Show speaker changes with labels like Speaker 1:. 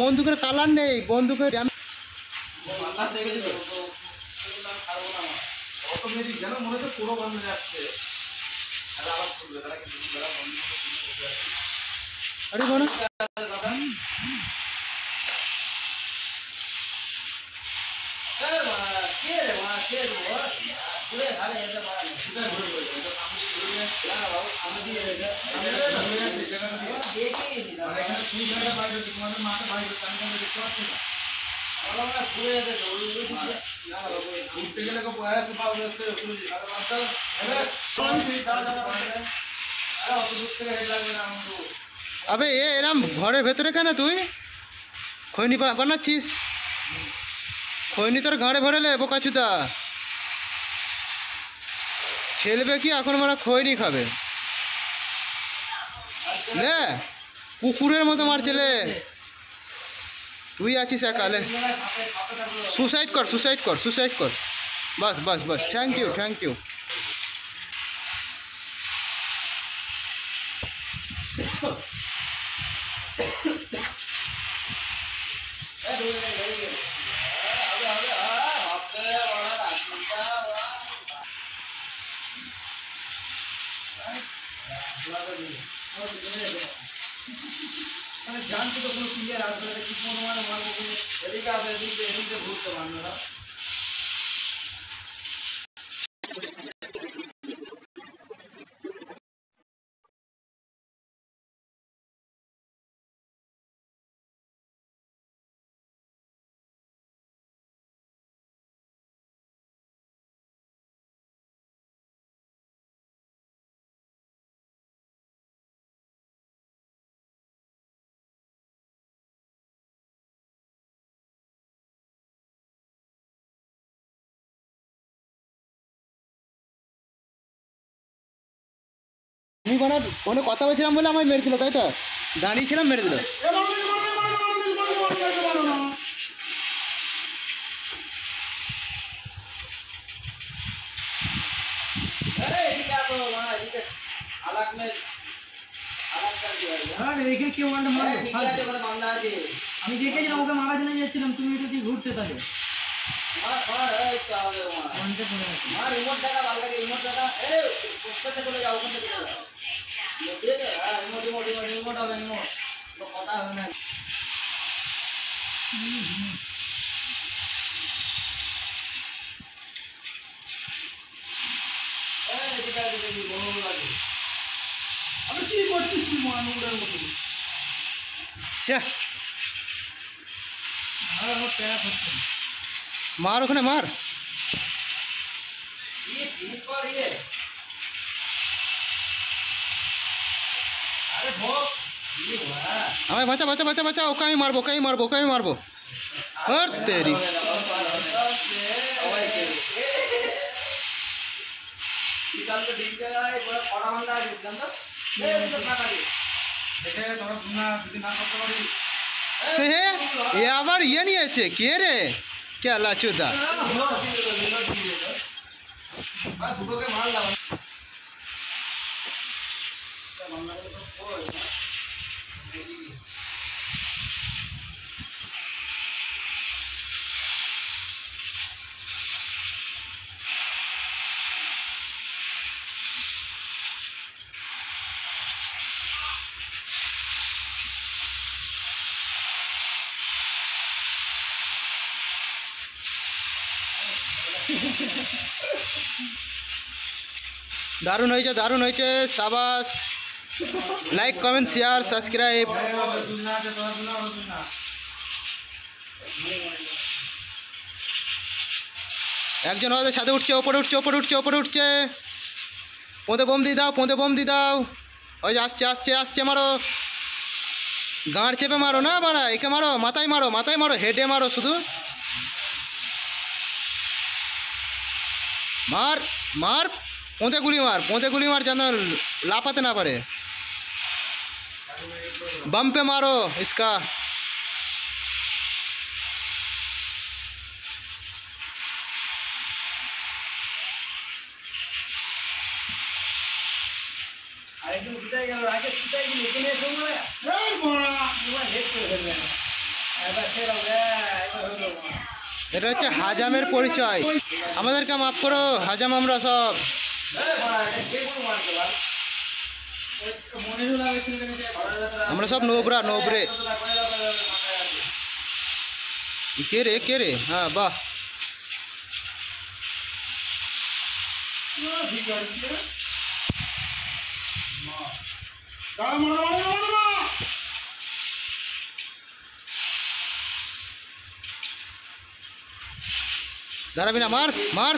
Speaker 1: বন্দুকের কালার নেই, বন্দুকের আরে বলো আবে এরম ঘরের ভেতরে কেন তুই খৈনি বানাচ্ছিস? খৈনি তোর ঘাড়ে ভরেলে বোকাচুদা খেলবে কি এখন? মারা খৈনি খাবে লে, কুকুরের মতো মারছে লে। তুই আছিস একালে, সুসাইড কর সুসাইড কর সুসাইড কর। বাস বাস বাস, থ্যাংক ইউ থ্যাংক ইউ।
Speaker 2: জানতে তো কোনো ক্লিয়ার আসবে না, কি কোনো মানে মারবো এদিকে আসবে, এদিকে ঘুরতে পারবে না।
Speaker 1: তুমি মানে ফোনে কথা বলছিলাম বলে আমায় মেরে দিল, তাই তো? দাঁড়িয়েছিলাম মেরে দিল।
Speaker 2: আমি দেখেছিলাম ওকে মারার জন্য যাচ্ছিলাম, তুমি একটু দিয়ে ঘুরতে তাকে কথা হবে না। আমি কি করছিস তুই মানুষের মতো?
Speaker 1: মার ওখানে মার। আমায় বাঁচা বাঁচা বাঁচা বাঁচা, ওকে আমি মারবো ওকে আমি মারবো ওকে আমি মারবো। আর তেরি এ আবার ইয়ে নিয়েছে কে রে? কে লাচুদা? দারুণ হয়েছে দারুণ হয়েছে, সাবাস। Like comment share subscribe. একজন হয়তো ছাদে উঠছে, ওপরে উঠছে ওপরে উঠছে ওপরে উঠছে। পোঁতে বোম দিয়ে দাও পোঁতে বোম দিয়ে দাও। ওই যে আসছে আসছে আসছে, মারো গাঁড় চেপে মারো না বাড়া, একে মারো মাথায় মারো হেডে মারো শুধু। मार मार पोंते गुली मार जाना लापाते ना पड़े। बम पे मारो इसका।
Speaker 2: এবার সেরাও রে, এবার হলো মা।
Speaker 1: এটা হচ্ছে হাজামের পরিচয়। আমাদেরকে মাফ করো, হাজাম আমরা সব। আমরা সব নোবরা নোবরে। কে রে হ্যাঁ বাহ। দাঁড়াবি না, মার মার।